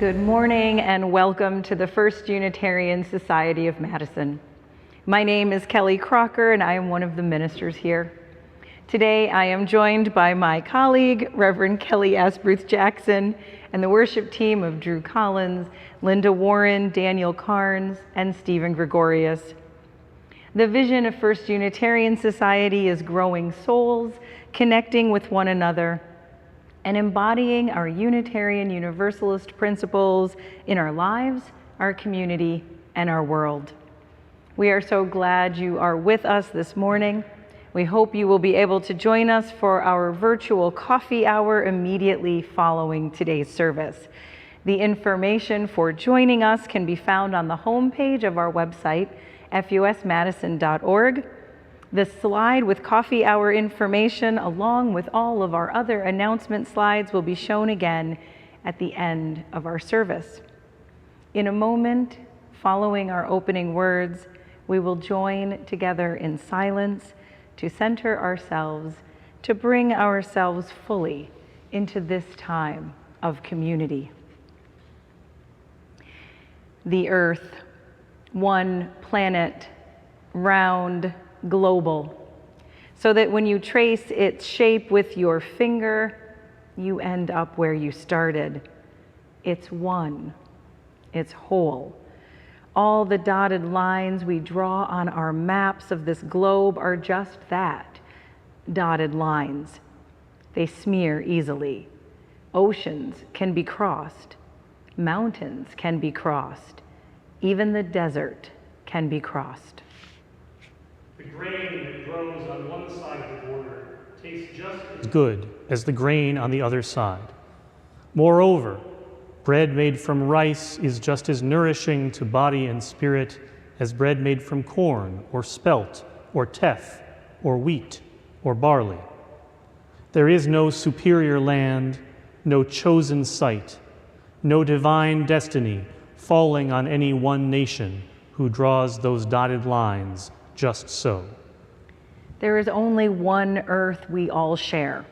Good morning and welcome to the First Unitarian Society of Madison. My name is Kelly Crocker and I am one of the ministers here. Today I am joined by my colleague, Reverend Kelly Asprooth-Jackson, and the worship team of Drew Collins, Linda Warren, Daniel Carnes, and Stephen Gregorius. The vision of First Unitarian Society is growing souls, connecting with one another, and embodying our Unitarian Universalist principles in our lives, our community, and our world. We are so glad you are with us this morning. We hope you will be able to join us for our virtual coffee hour immediately following today's service. The information for joining us can be found on the homepage of our website, fusmadison.org. The slide with coffee hour information, along with all of our other announcement slides, will be shown again at the end of our service. In a moment, following our opening words, we will join together in silence to center ourselves, to bring ourselves fully into this time of community. The earth, one planet, round, global, so that when you trace its shape with your finger, you end up where you started. It's one, it's whole. All the dotted lines we draw on our maps of this globe are just that, dotted lines. They smear easily. Oceans can be crossed. Mountains can be crossed. Even the desert can be crossed. The grain that grows on one side of the border tastes just as good as the grain on the other side. Moreover, bread made from rice is just as nourishing to body and spirit as bread made from corn or spelt or teff or wheat or barley. There is no superior land, no chosen site, no divine destiny falling on any one nation who draws those dotted lines just so. There is only one earth we all share.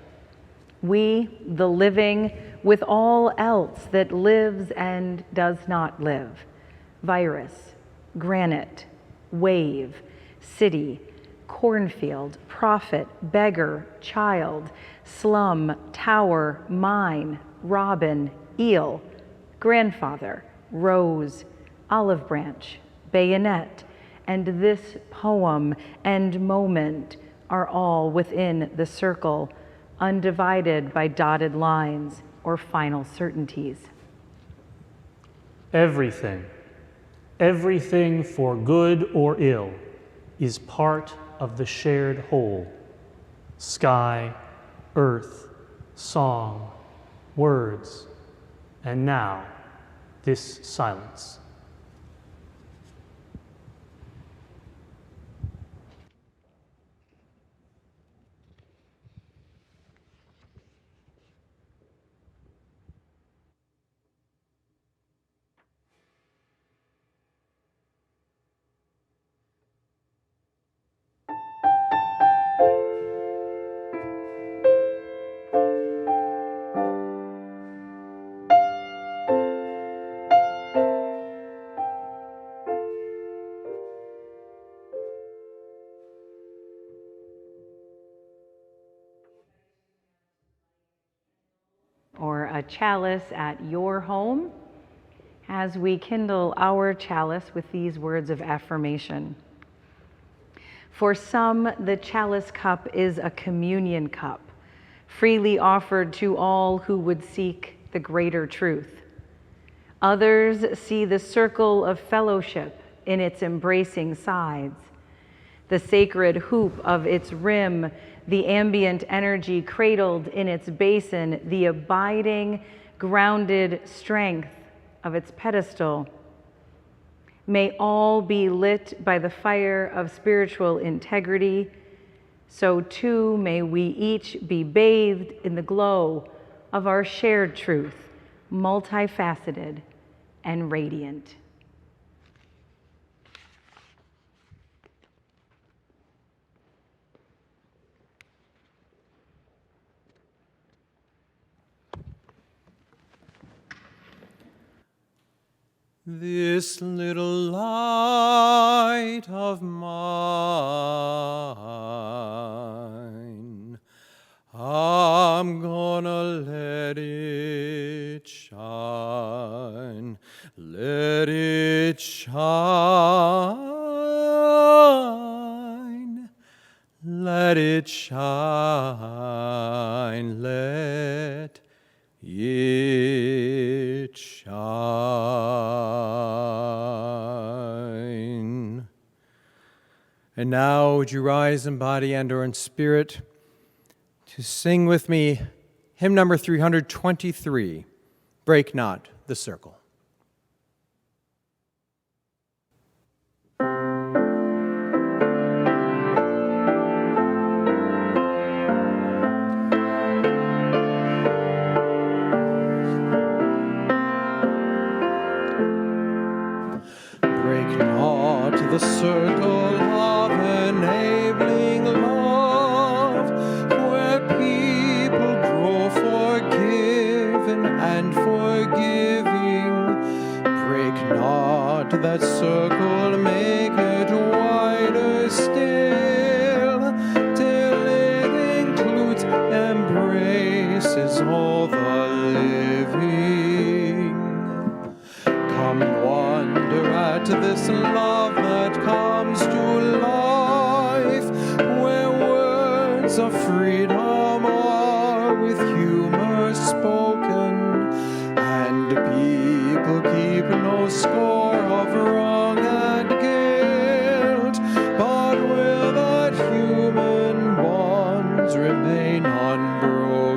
We, the living, with all else that lives and does not live. Virus, granite, wave, city, cornfield, prophet, beggar, child, slum, tower, mine, robin, eel, grandfather, rose, olive branch, bayonet, and this poem and moment are all within the circle, undivided by dotted lines or final certainties. Everything for good or ill, is part of the shared whole. Sky, earth, song, words, and now this silence. a chalice at your home as we kindle our chalice with these words of affirmation. For some, the chalice cup is a communion cup, freely offered to all who would seek the greater truth. Others see the circle of fellowship in its embracing sides, the sacred hoop of its rim, the ambient energy cradled in its basin, the abiding, grounded strength of its pedestal. May all be lit by the fire of spiritual integrity, so too may we each be bathed in the glow of our shared truth, multifaceted and radiant. This little light of mine, I'm gonna let it shine, let it shine, let it shine, let it shine. And now would you rise in body and or in spirit to sing with me hymn number 323, Break Not the Circle. The circle of enabling love, where people grow forgiven and forgiving. Break not that circle, make it wider still, till it includes, embraces all the living. Come wonder at this love that comes to life, where words of freedom are with humor spoken, and people keep no score of wrong and guilt, but will that human bonds remain unbroken.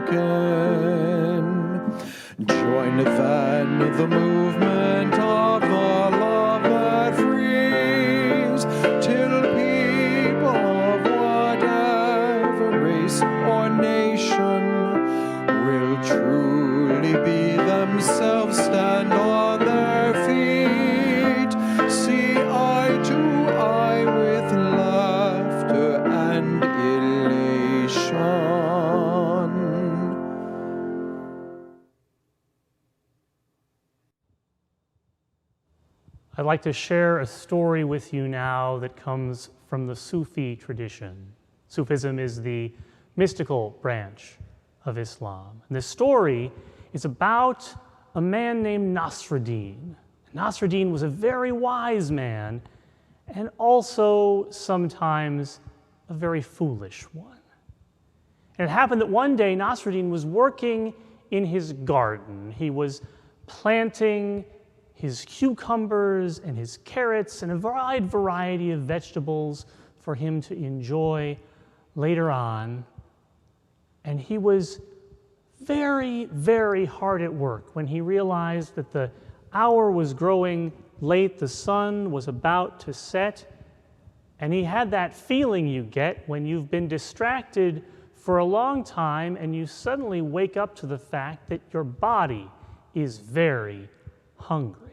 Join then the movement of the love that frees, till people of whatever race or nation will truly be themselves, stand on their feet, see eye to eye with laughter and elation. I'd like to share a story with you now that comes from the Sufi tradition. Sufism is the mystical branch of Islam. And this story is about a man named Nasruddin. Nasruddin was a very wise man and also sometimes a very foolish one. And it happened that one day Nasruddin was working in his garden. He was planting his cucumbers and his carrots and a wide variety of vegetables for him to enjoy later on. And he was very, very hard at work when he realized that the hour was growing late, the sun was about to set, and he had that feeling you get when you've been distracted for a long time and you suddenly wake up to the fact that your body is very hungry.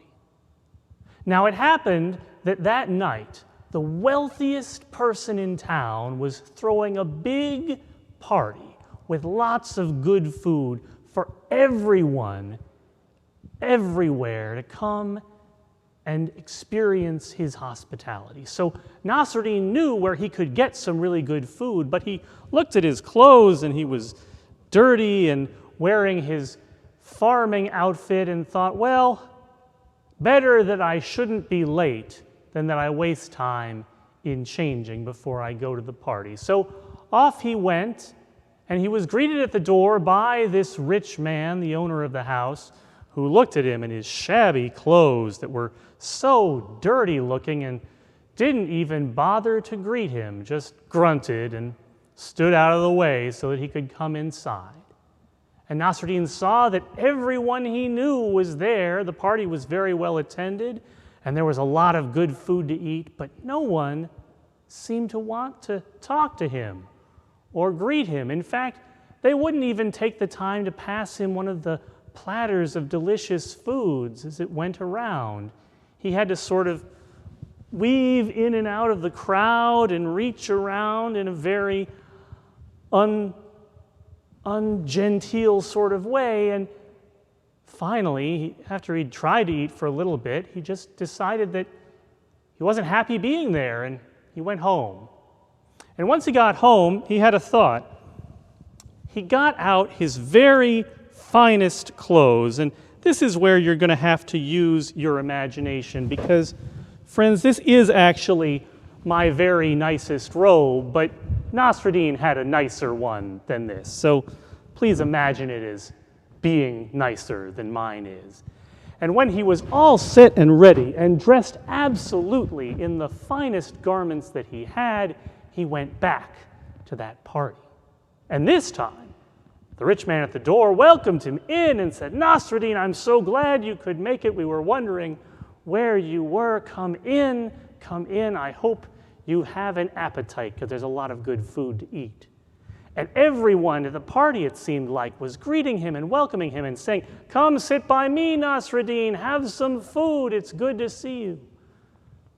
Now, it happened that that night, the wealthiest person in town was throwing a big party with lots of good food for everyone, everywhere, to come and experience his hospitality. So Nasruddin knew where he could get some really good food, but he looked at his clothes and he was dirty and wearing his farming outfit and thought, well, better that I shouldn't be late than that I waste time in changing before I go to the party. So off he went, and he was greeted at the door by this rich man, the owner of the house, who looked at him in his shabby clothes that were so dirty looking and didn't even bother to greet him, just grunted and stood out of the way so that he could come inside. And Nasruddin saw that everyone he knew was there. The party was very well attended, and there was a lot of good food to eat, but no one seemed to want to talk to him or greet him. In fact, they wouldn't even take the time to pass him one of the platters of delicious foods as it went around. He had to sort of weave in and out of the crowd and reach around in a very ungenteel sort of way. And finally, after he'd tried to eat for a little bit, he just decided that he wasn't happy being there, and he went home. And once he got home, he had a thought. He got out his very finest clothes, and this is where you're going to have to use your imagination because, friends, this is actually my very nicest robe, but Nasruddin had a nicer one than this, so please imagine it as being nicer than mine is. And when he was all set and ready and dressed absolutely in the finest garments that he had, he went back to that party. And this time, the rich man at the door welcomed him in and said, "Nasruddin, I'm so glad you could make it. We were wondering where you were. Come in, come in. I hope you have an appetite because there's a lot of good food to eat." And everyone at the party, it seemed like, was greeting him and welcoming him and saying, "Come sit by me, Nasruddin. Have some food. It's good to see you."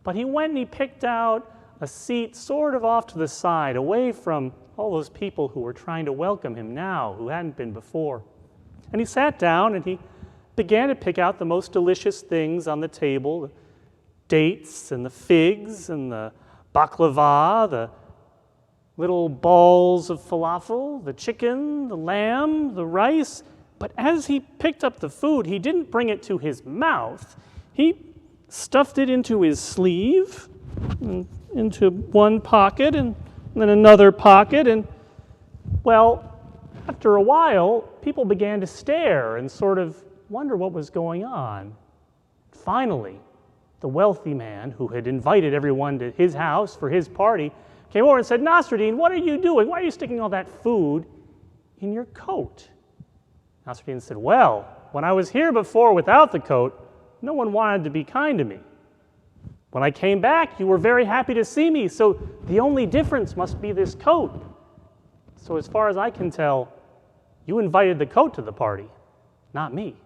But he went and he picked out a seat sort of off to the side, away from all those people who were trying to welcome him now, who hadn't been before. And he sat down and he began to pick out the most delicious things on the table, the dates and the figs and the baklava, the little balls of falafel, the chicken, the lamb, the rice. But as he picked up the food, he didn't bring it to his mouth. He stuffed it into his sleeve, into one pocket and then another pocket, and, well, after a while, people began to stare and sort of wonder what was going on. Finally, the wealthy man who had invited everyone to his house for his party came over and said, "Nasruddin, what are you doing? Why are you sticking all that food in your coat?" Nasruddin said, "Well, when I was here before without the coat, no one wanted to be kind to me. When I came back, you were very happy to see me, so the only difference must be this coat. So as far as I can tell, you invited the coat to the party, not me."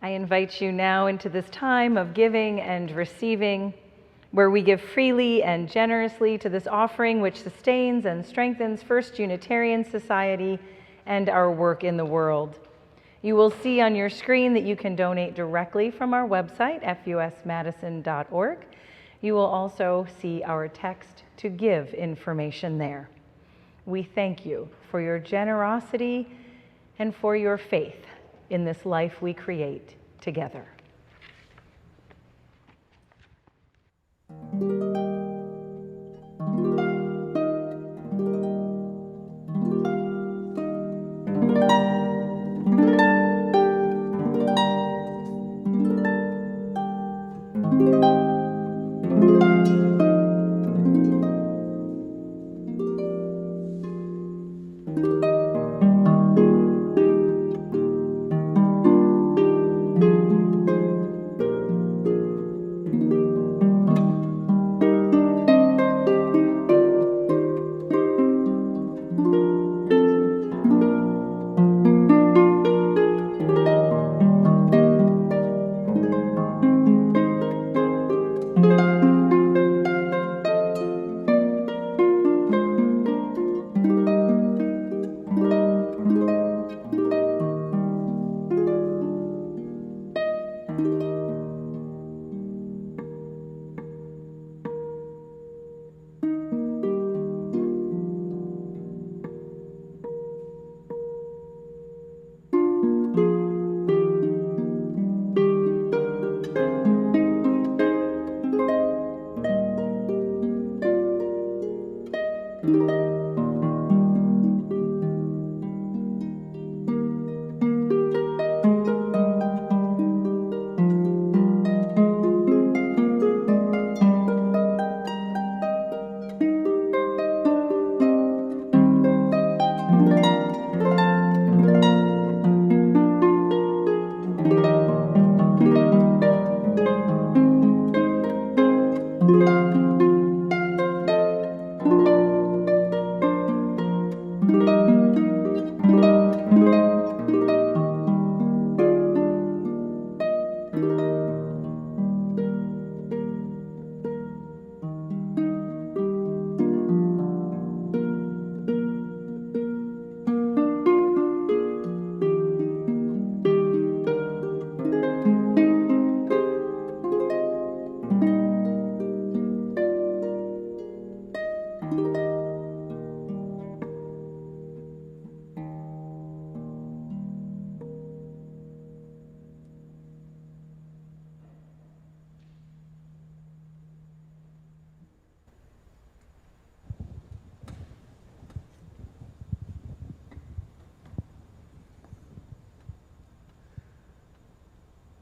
I invite you now into this time of giving and receiving, where we give freely and generously to this offering which sustains and strengthens First Unitarian Society and our work in the world. You will see on your screen that you can donate directly from our website, fusmadison.org. You will also see our text to give information there. We thank you for your generosity and for your faith in this life we create together.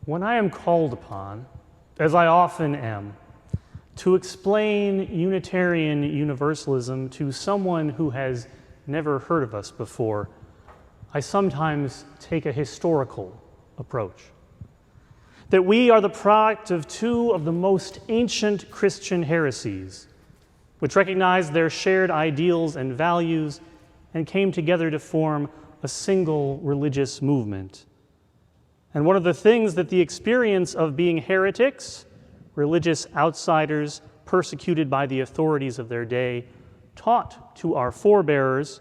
When I am called upon, as I often am, to explain Unitarian Universalism to someone who has never heard of us before, I sometimes take a historical approach. That we are the product of two of the most ancient Christian heresies, which recognized their shared ideals and values and came together to form a single religious movement. And one of the things that the experience of being heretics, religious outsiders persecuted by the authorities of their day, taught to our forebearers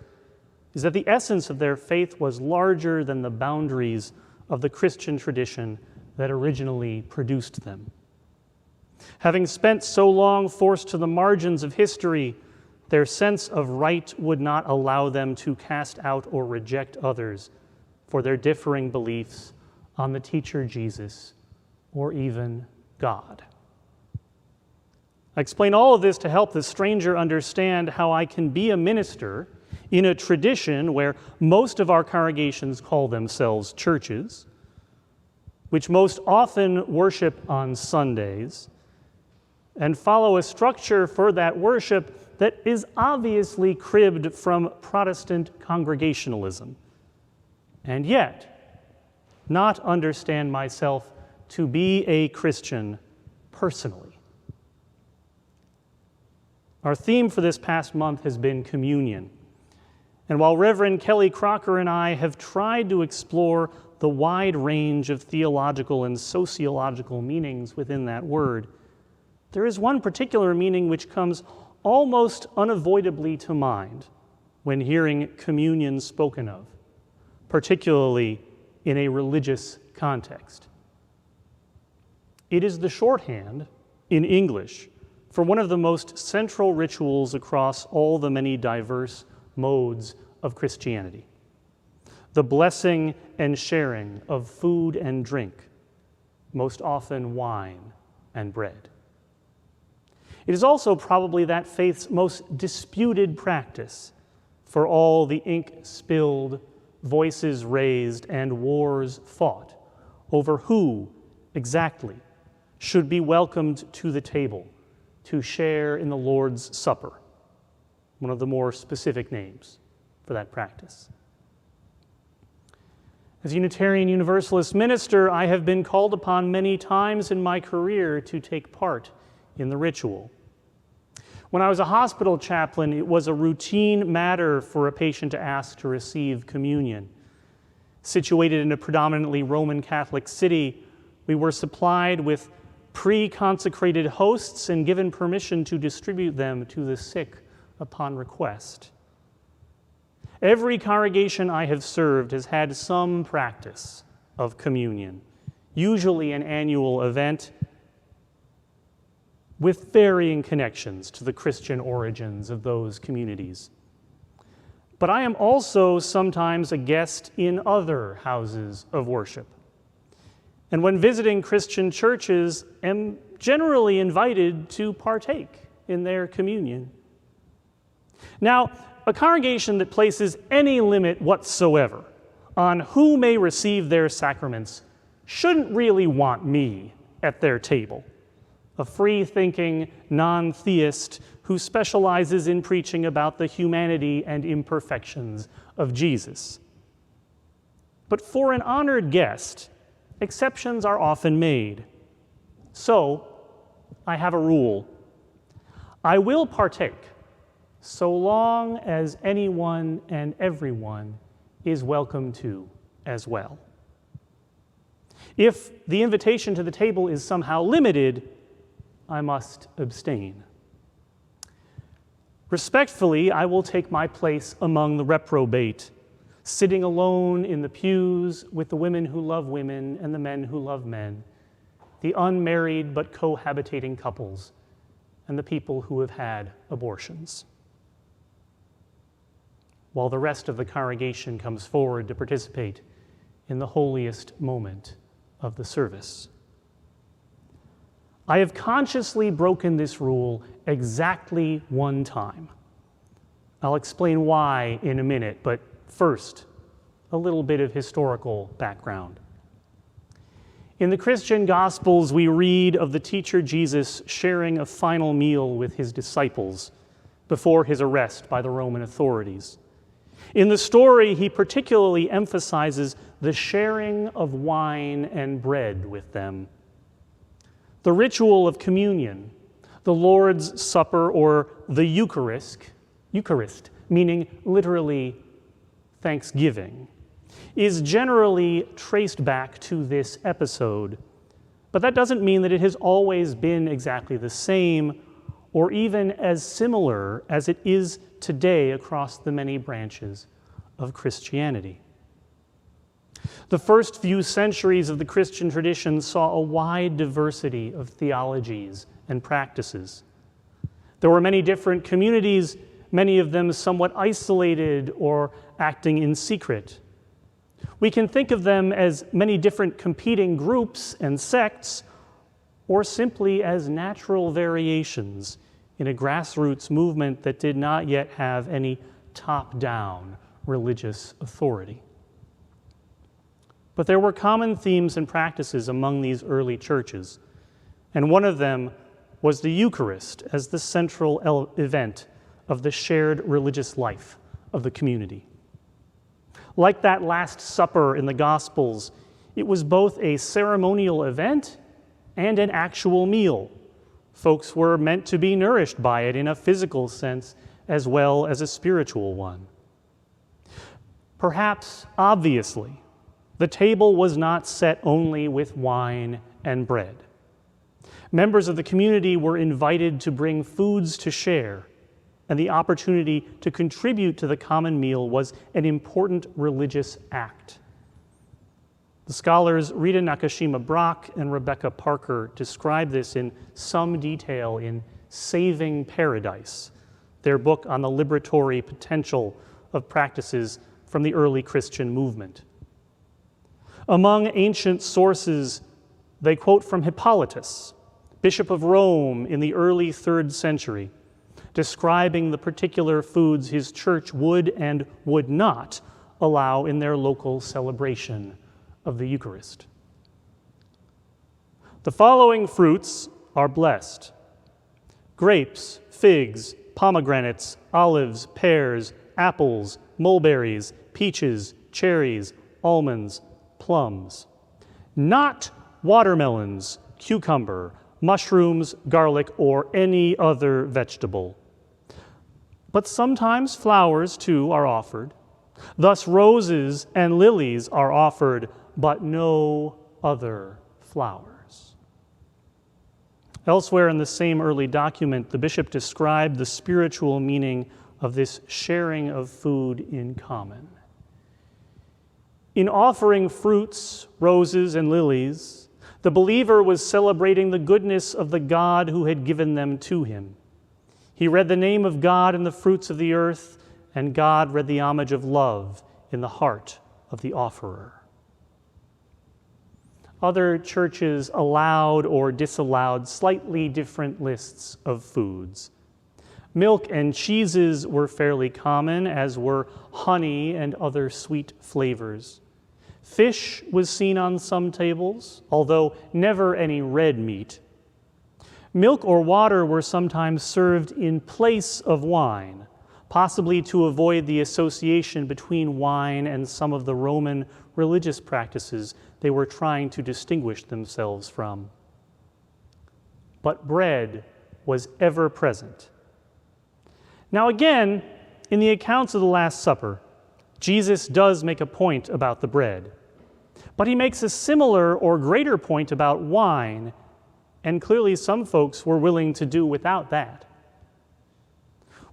is that the essence of their faith was larger than the boundaries of the Christian tradition that originally produced them. Having spent so long forced to the margins of history, their sense of right would not allow them to cast out or reject others for their differing beliefs on the teacher Jesus or even God. I explain all of this to help the stranger understand how I can be a minister in a tradition where most of our congregations call themselves churches, which most often worship on Sundays, and follow a structure for that worship that is obviously cribbed from Protestant congregationalism, and yet not understand myself to be a Christian personally. Our theme for this past month has been communion. And while Reverend Kelly Crocker and I have tried to explore the wide range of theological and sociological meanings within that word, there is one particular meaning which comes almost unavoidably to mind when hearing communion spoken of, particularly in a religious context. It is the shorthand in English for one of the most central rituals across all the many diverse modes of Christianity: the blessing and sharing of food and drink, most often wine and bread. It is also probably that faith's most disputed practice, for all the ink spilled, voices raised, and wars fought over who exactly should be welcomed to the table to share in the Lord's Supper, one of the more specific names for that practice. As a Unitarian Universalist minister, I have been called upon many times in my career to take part in the ritual. When I was a hospital chaplain, it was a routine matter for a patient to ask to receive communion. Situated in a predominantly Roman Catholic city, we were supplied with pre-consecrated hosts and given permission to distribute them to the sick upon request. Every congregation I have served has had some practice of communion, usually an annual event with varying connections to the Christian origins of those communities. But I am also sometimes a guest in other houses of worship. And when visiting Christian churches, am generally invited to partake in their communion. Now, a congregation that places any limit whatsoever on who may receive their sacraments shouldn't really want me at their table, a free-thinking non-theist who specializes in preaching about the humanity and imperfections of Jesus. But for an honored guest, exceptions are often made. So, I have a rule. I will partake so long as anyone and everyone is welcome to as well. If the invitation to the table is somehow limited, I must abstain. Respectfully, I will take my place among the reprobate, sitting alone in the pews with the women who love women and the men who love men, the unmarried but cohabitating couples, and the people who have had abortions, while the rest of the congregation comes forward to participate in the holiest moment of the service. I have consciously broken this rule exactly one time. I'll explain why in a minute, but first, a little bit of historical background. In the Christian Gospels, we read of the teacher Jesus sharing a final meal with his disciples before his arrest by the Roman authorities. In the story, he particularly emphasizes the sharing of wine and bread with them. The ritual of communion, the Lord's Supper, or the Eucharist, meaning literally thanksgiving, is generally traced back to this episode. But that doesn't mean that it has always been exactly the same or even as similar as it is today across the many branches of Christianity. The first few centuries of the Christian tradition saw a wide diversity of theologies and practices. There were many different communities, many of them somewhat isolated or acting in secret. We can think of them as many different competing groups and sects, or simply as natural variations in a grassroots movement that did not yet have any top-down religious authority. But there were common themes and practices among these early churches, and one of them was the Eucharist as the central event of the shared religious life of the community. Like that Last Supper in the Gospels, it was both a ceremonial event and an actual meal. Folks were meant to be nourished by it in a physical sense as well as a spiritual one. Perhaps obviously, the table was not set only with wine and bread. Members of the community were invited to bring foods to share, and the opportunity to contribute to the common meal was an important religious act. The scholars Rita Nakashima-Brock and Rebecca Parker describe this in some detail in Saving Paradise, their book on the liberatory potential of practices from the early Christian movement. Among ancient sources, they quote from Hippolytus, Bishop of Rome in the early 3rd century, describing the particular foods his church would and would not allow in their local celebration of the Eucharist. The following fruits are blessed: grapes, figs, pomegranates, olives, pears, apples, mulberries, peaches, cherries, almonds, plums. Not watermelons, cucumber, mushrooms, garlic, or any other vegetable. But sometimes flowers, too, are offered. Thus roses and lilies are offered, but no other flowers. Elsewhere in the same early document, the bishop described the spiritual meaning of this sharing of food in common. In offering fruits, roses, and lilies, the believer was celebrating the goodness of the God who had given them to him. He read the name of God in the fruits of the earth, and God read the homage of love in the heart of the offerer. Other churches allowed or disallowed slightly different lists of foods. Milk and cheeses were fairly common, as were honey and other sweet flavors. Fish was seen on some tables, although never any red meat. Milk or water were sometimes served in place of wine, possibly to avoid the association between wine and some of the Roman religious practices they were trying to distinguish themselves from. But bread was ever present. Now again, in the accounts of the Last Supper, Jesus does make a point about the bread, but he makes a similar or greater point about wine, and clearly some folks were willing to do without that.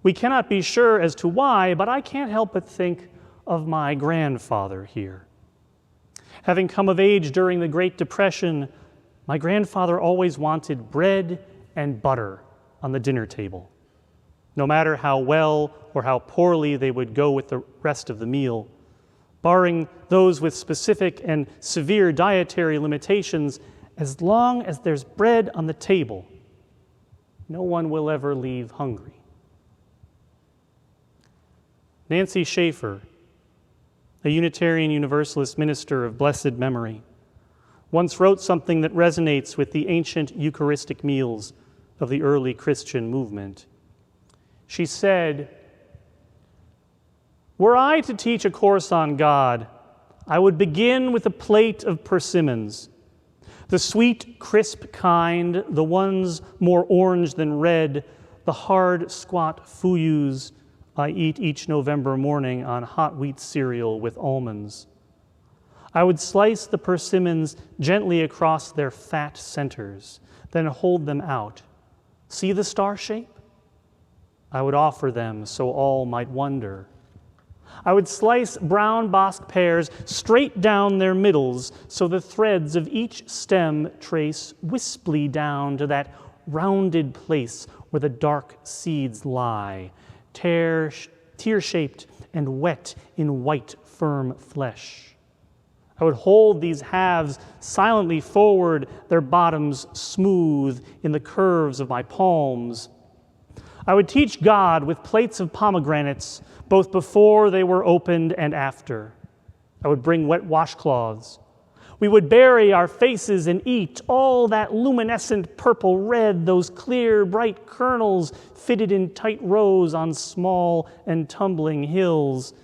We cannot be sure as to why, but I can't help but think of my grandfather here. Having come of age during the Great Depression, my grandfather always wanted bread and butter on the dinner table. No matter how well or how poorly they would go with the rest of the meal, barring those with specific and severe dietary limitations, as long as there's bread on the table, no one will ever leave hungry. Nancy Schaefer, a Unitarian Universalist minister of blessed memory, once wrote something that resonates with the ancient Eucharistic meals of the early Christian movement. She said, "Were I to teach a course on God, I would begin with a plate of persimmons, the sweet, crisp kind, the ones more orange than red, the hard, squat fuyus I eat each November morning on hot wheat cereal with almonds. I would slice the persimmons gently across their fat centers, then hold them out. See the star shape? I would offer them so all might wonder. I would slice brown Bosc pears straight down their middles so the threads of each stem trace wisply down to that rounded place where the dark seeds lie, tear-shaped and wet in white, firm flesh. I would hold these halves silently forward, their bottoms smooth in the curves of my palms. I would teach God with plates of pomegranates, both before they were opened and after. I would bring wet washcloths. We would bury our faces and eat all that luminescent purple red, those clear, bright kernels fitted in tight rows on small and tumbling hills,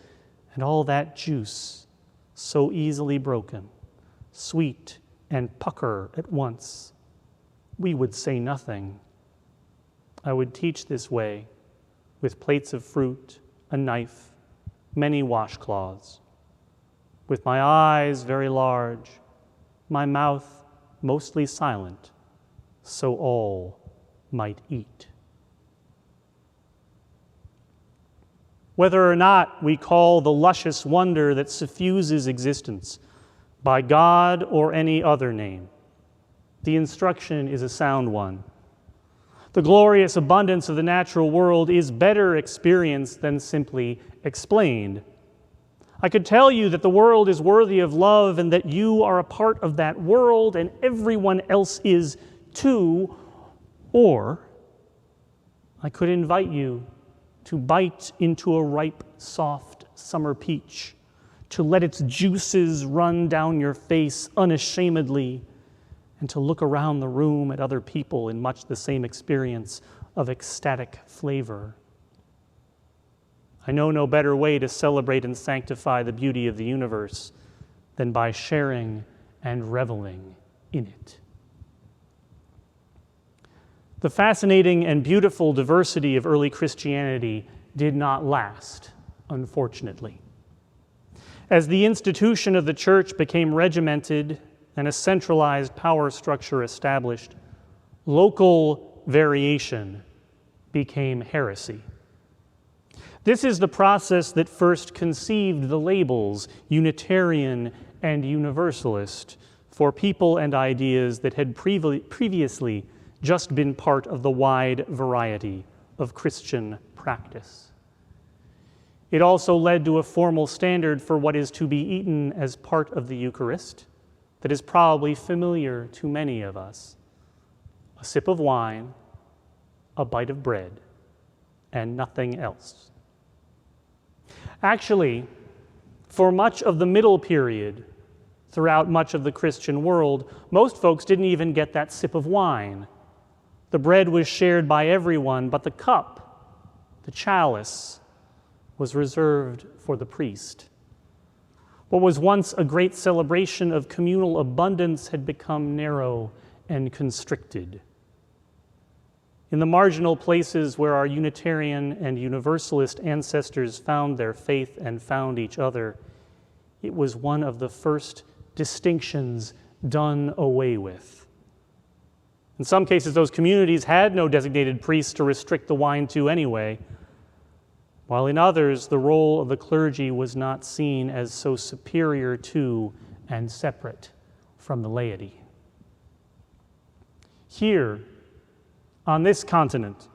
and all that juice, so easily broken, sweet and pucker at once. We would say nothing. I would teach this way, with plates of fruit, a knife, many washcloths, with my eyes very large, my mouth mostly silent, so all might eat." Whether or not we call the luscious wonder that suffuses existence by God or any other name, the instruction is a sound one. The glorious abundance of the natural world is better experienced than simply explained. I could tell you that the world is worthy of love and that you are a part of that world and everyone else is too, or I could invite you to bite into a ripe, soft summer peach, to let its juices run down your face unashamedly, and to look around the room at other people in much the same experience of ecstatic flavor. I know no better way to celebrate and sanctify the beauty of the universe than by sharing and reveling in it. The fascinating and beautiful diversity of early Christianity did not last, unfortunately. As the institution of the church became regimented and a centralized power structure established, local variation became heresy. This is the process that first conceived the labels Unitarian and Universalist for people and ideas that had previously just been part of the wide variety of Christian practice. It also led to a formal standard for what is to be eaten as part of the Eucharist that is probably familiar to many of us: a sip of wine, a bite of bread, and nothing else. Actually, for much of the middle period, throughout much of the Christian world, most folks didn't even get that sip of wine. The bread was shared by everyone, but the cup, the chalice, was reserved for the priest. What was once a great celebration of communal abundance had become narrow and constricted. In the marginal places where our Unitarian and Universalist ancestors found their faith and found each other, it was one of the first distinctions done away with. In some cases, those communities had no designated priests to restrict the wine to anyway, while in others, the role of the clergy was not seen as so superior to and separate from the laity. Here, on this continent,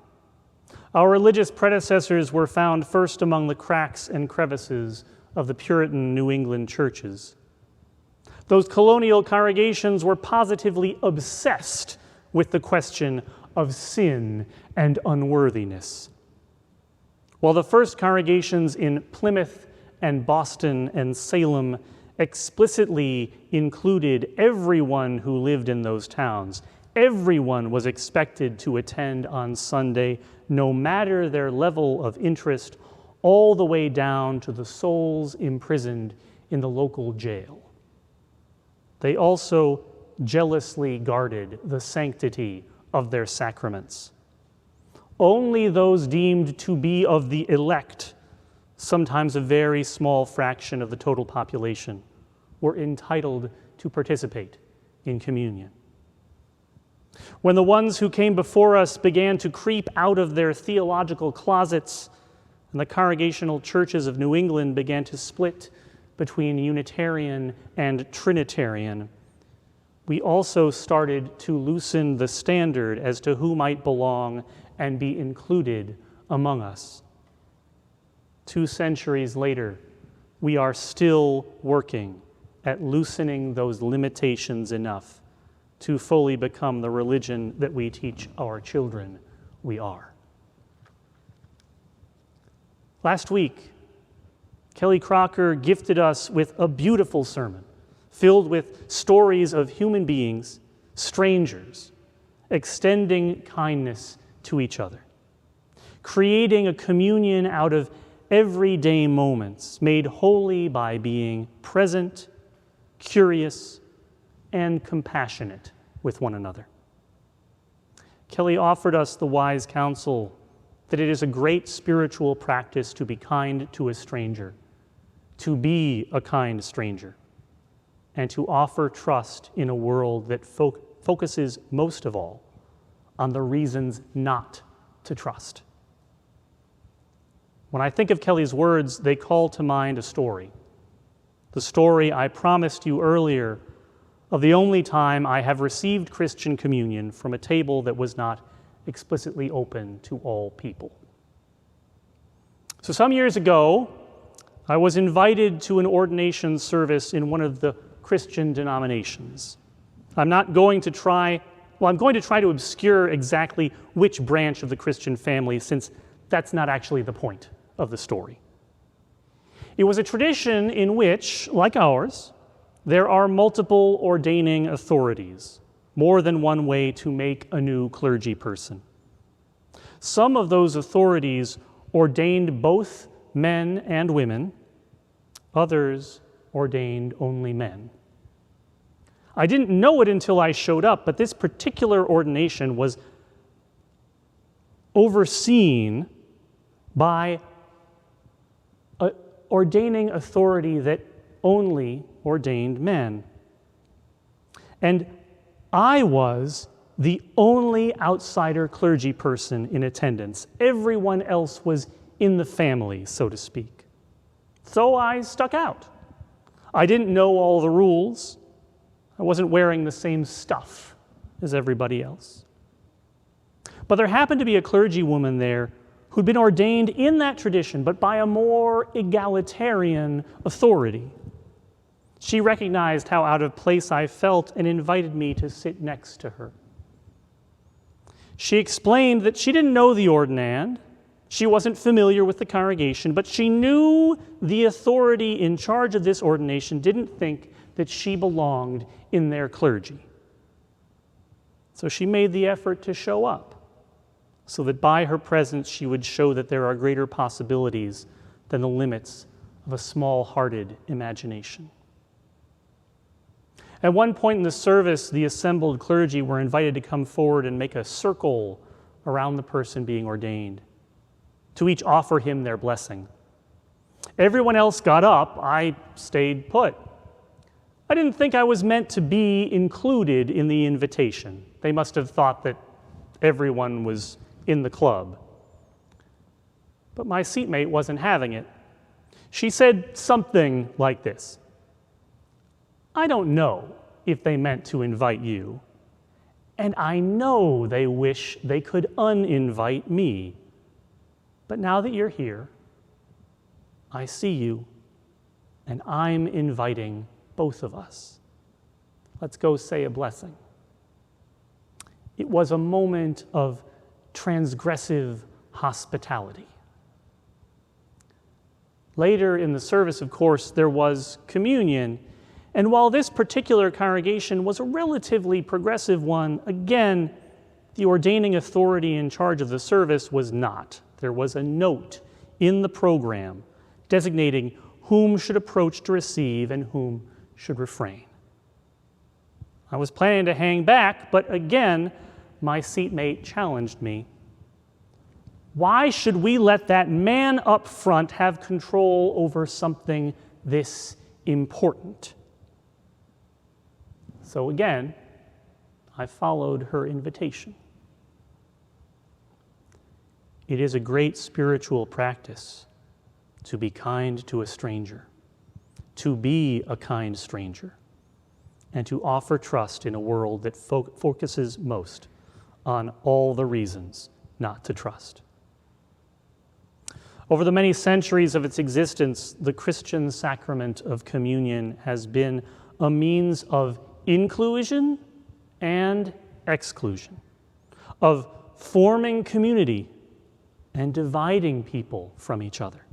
our religious predecessors were found first among the cracks and crevices of the Puritan New England churches. Those colonial congregations were positively obsessed with the question of sin and unworthiness. While the first congregations in Plymouth and Boston and Salem explicitly included everyone who lived in those towns. Everyone was expected to attend on Sunday, no matter their level of interest, all the way down to the souls imprisoned in the local jail. They also jealously guarded the sanctity of their sacraments. Only those deemed to be of the elect, sometimes a very small fraction of the total population, were entitled to participate in communion. When the ones who came before us began to creep out of their theological closets, and the congregational churches of New England began to split between Unitarian and Trinitarian, we also started to loosen the standard as to who might belong and be included among us. 2 centuries later, we are still working at loosening those limitations enough to fully become the religion that we teach our children we are. Last week, Kelly Crocker gifted us with a beautiful sermon filled with stories of human beings, strangers, extending kindness to each other, creating a communion out of everyday moments made holy by being present, curious, and compassionate with one another. Kelly offered us the wise counsel that it is a great spiritual practice to be kind to a stranger, to be a kind stranger, and to offer trust in a world that focuses most of all on the reasons not to trust. When I think of Kelly's words, they call to mind a story. The story I promised you earlier of the only time I have received Christian communion from a table that was not explicitly open to all people. So some years ago, I was invited to an ordination service in one of the Christian denominations. I'm going to try to obscure exactly which branch of the Christian family, since that's not actually the point of the story. It was a tradition in which, like ours, there are multiple ordaining authorities, more than one way to make a new clergy person. Some of those authorities ordained both men and women, others ordained only men. I didn't know it until I showed up, but this particular ordination was overseen by an ordaining authority that only ordained men. And I was the only outsider clergy person in attendance. Everyone else was in the family, so to speak. So I stuck out. I didn't know all the rules. I wasn't wearing the same stuff as everybody else. But there happened to be a clergywoman there who'd been ordained in that tradition, but by a more egalitarian authority. She recognized how out of place I felt and invited me to sit next to her. She explained that she didn't know the ordinand, she wasn't familiar with the congregation, but she knew the authority in charge of this ordination didn't think that she belonged in their clergy. So she made the effort to show up, so that by her presence she would show that there are greater possibilities than the limits of a small-hearted imagination. At one point in the service, the assembled clergy were invited to come forward and make a circle around the person being ordained, to each offer him their blessing. Everyone else got up. I stayed put. I didn't think I was meant to be included in the invitation. They must have thought that everyone was in the club. But my seatmate wasn't having it. She said something like this: I don't know if they meant to invite you, and I know they wish they could uninvite me. But now that you're here, I see you, and I'm inviting both of us. Let's go say a blessing. It was a moment of transgressive hospitality. Later in the service, of course, there was communion. And while this particular congregation was a relatively progressive one, again, the ordaining authority in charge of the service was not. There was a note in the program designating whom should approach to receive and whom should refrain. I was planning to hang back, but again, my seatmate challenged me. Why should we let that man up front have control over something this important? So again, I followed her invitation. It is a great spiritual practice to be kind to a stranger, to be a kind stranger, and to offer trust in a world that focuses most on all the reasons not to trust. Over the many centuries of its existence, the Christian sacrament of communion has been a means of inclusion and exclusion, of forming community and dividing people from each other.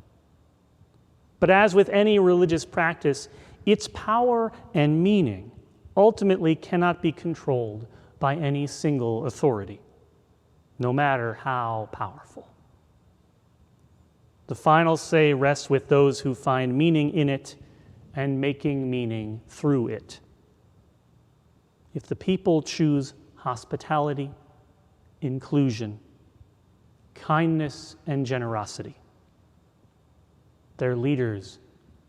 But as with any religious practice, its power and meaning ultimately cannot be controlled by any single authority, no matter how powerful. The final say rests with those who find meaning in it and making meaning through it. If the people choose hospitality, inclusion, kindness, and generosity, their leaders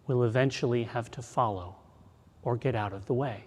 will eventually have to follow or get out of the way.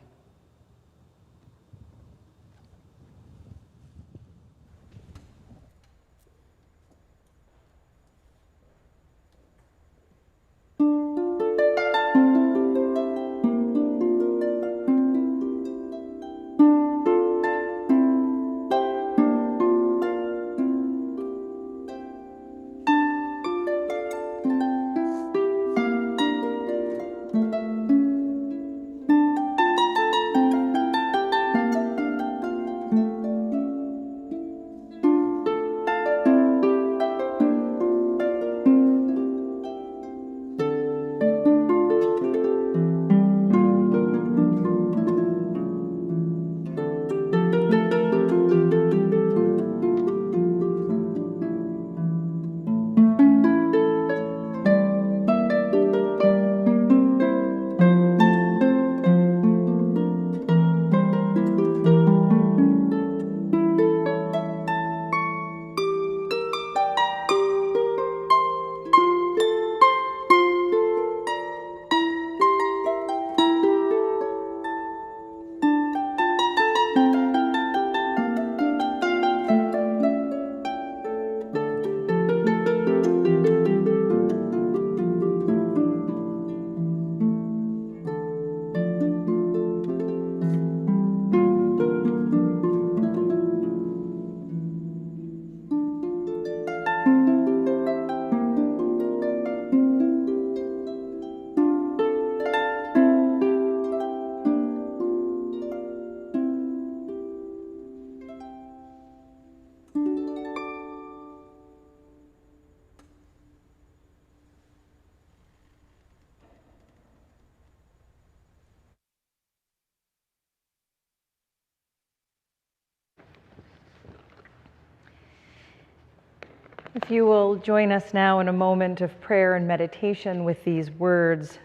If you will join us now in a moment of prayer and meditation with these words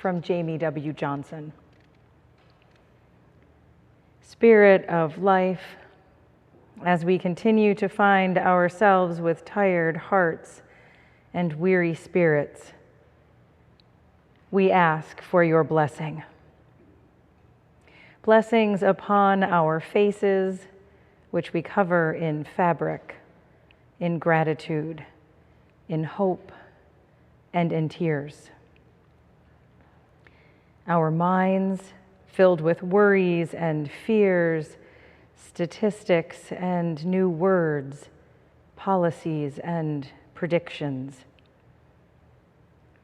from Jamie W. Johnson. Spirit of life, as we continue to find ourselves with tired hearts and weary spirits, we ask for your blessing. Blessings upon our faces, which we cover in fabric, in gratitude, in hope, and in tears. Our minds filled with worries and fears, statistics and new words, policies and predictions.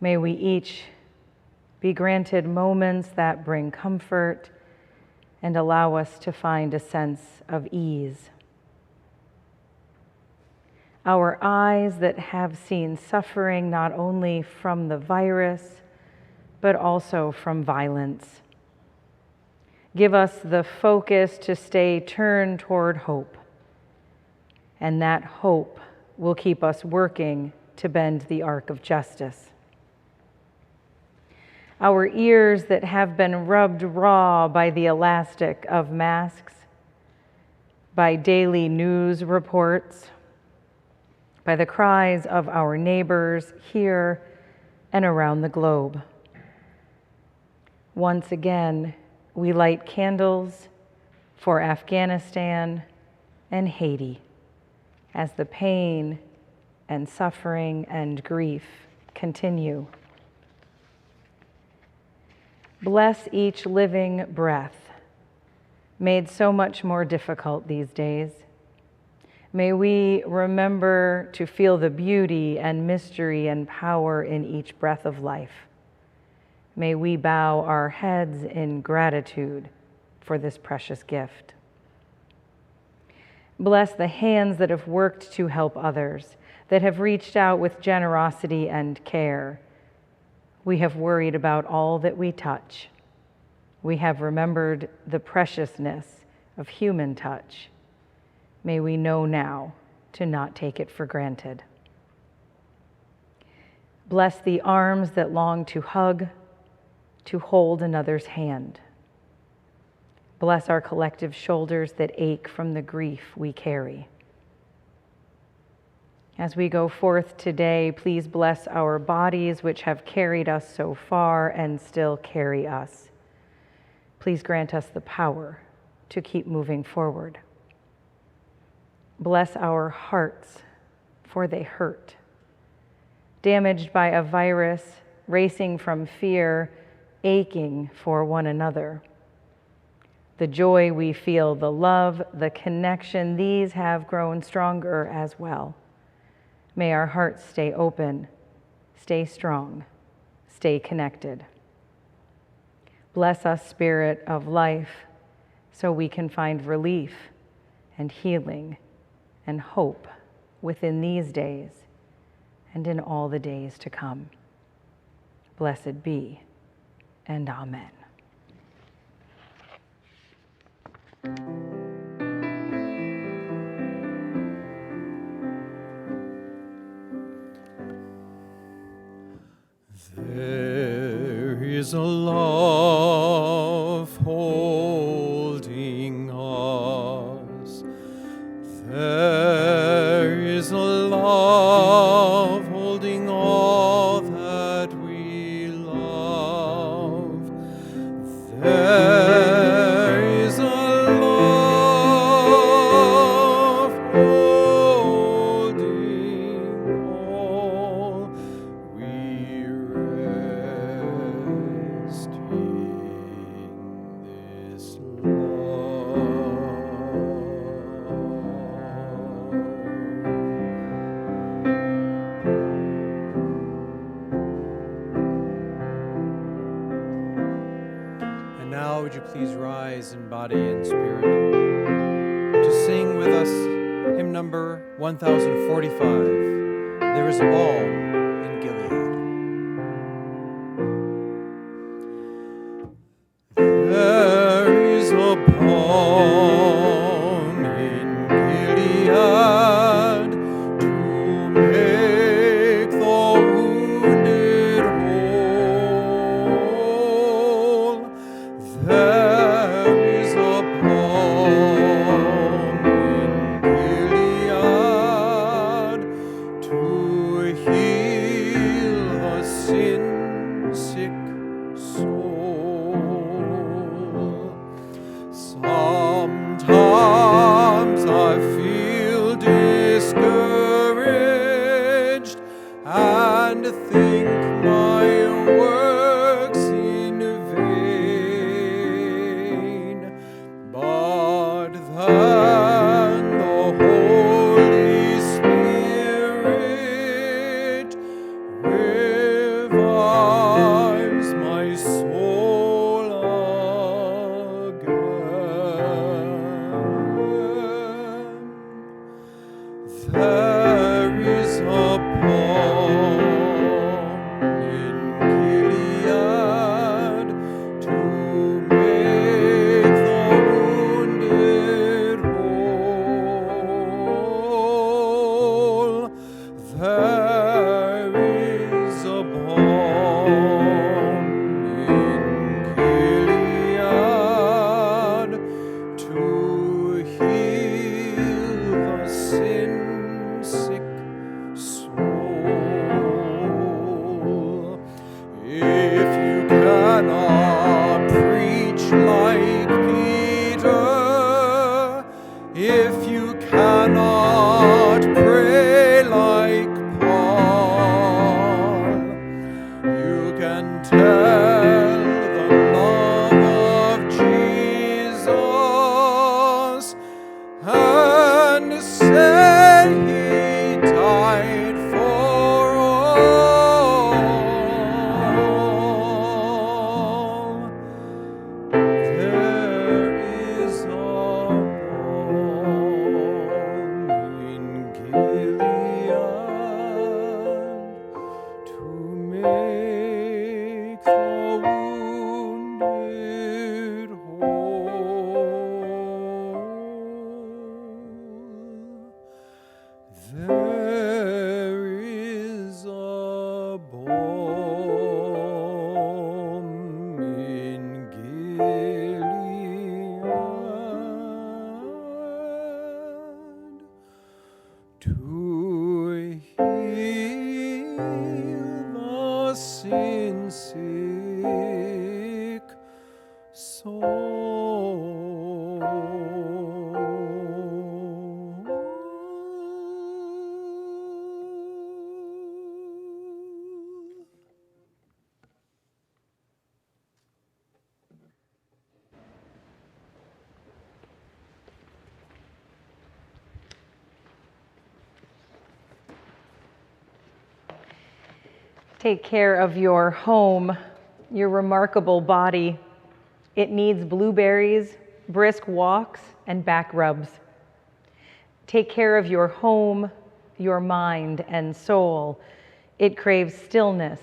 May we each be granted moments that bring comfort and allow us to find a sense of ease. our eyes that have seen suffering not only from the virus, but also from violence. Give us the focus to stay turned toward hope, and that hope will keep us working to bend the arc of justice. Our ears that have been rubbed raw by the elastic of masks, by daily news reports, by the cries of our neighbors here and around the globe. Once again, we light candles for Afghanistan and Haiti as the pain and suffering and grief continue. Bless each living breath, made so much more difficult these days. May we remember to feel the beauty and mystery and power in each breath of life. May we bow our heads in gratitude for this precious gift. Bless the hands that have worked to help others, that have reached out with generosity and care. We have worried about all that we touch. We have remembered the preciousness of human touch. May we know now to not take it for granted. Bless the arms that long to hug, to hold another's hand. Bless our collective shoulders that ache from the grief we carry. As we go forth today, please bless our bodies which have carried us so far and still carry us. Please grant us the power to keep moving forward. Bless our hearts, for they hurt. Damaged by a virus, racing from fear, aching for one another. The joy we feel, the love, the connection, these have grown stronger as well. May our hearts stay open, stay strong, stay connected. Bless us, Spirit of life, so we can find relief and healing and hope within these days and in all the days to come. Blessed be, and amen. There is a love holding us. There is a love holding all that we love. There is a love holding all. We rest in this love. And now would you please rise in body and spirit to sing with us hymn number 1045, There is a Balm in Gilead. There is a balm in Gilead to make the wounded whole. There is a balm in Gilead to heal the sin-sick soul. Sometimes I feel discouraged and think my work's in vain, but then the Holy Spirit revives my soul again. There one sick soul. Take care of your home, your remarkable body. It needs blueberries, brisk walks, and back rubs. Take care of your home, your mind and soul. It craves stillness,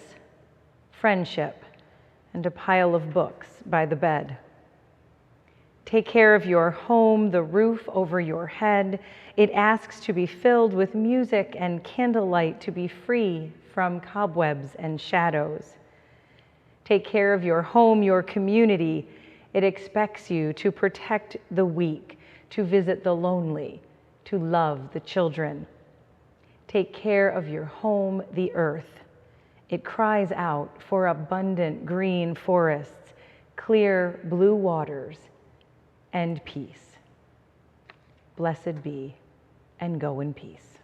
friendship, and a pile of books by the bed. Take care of your home, the roof over your head. It asks to be filled with music and candlelight, to be free from cobwebs and shadows. Take care of your home, your community. It expects you to protect the weak, to visit the lonely, to love the children. Take care of your home, the earth. It cries out for abundant green forests, clear blue waters, and peace. Blessed be, and go in peace.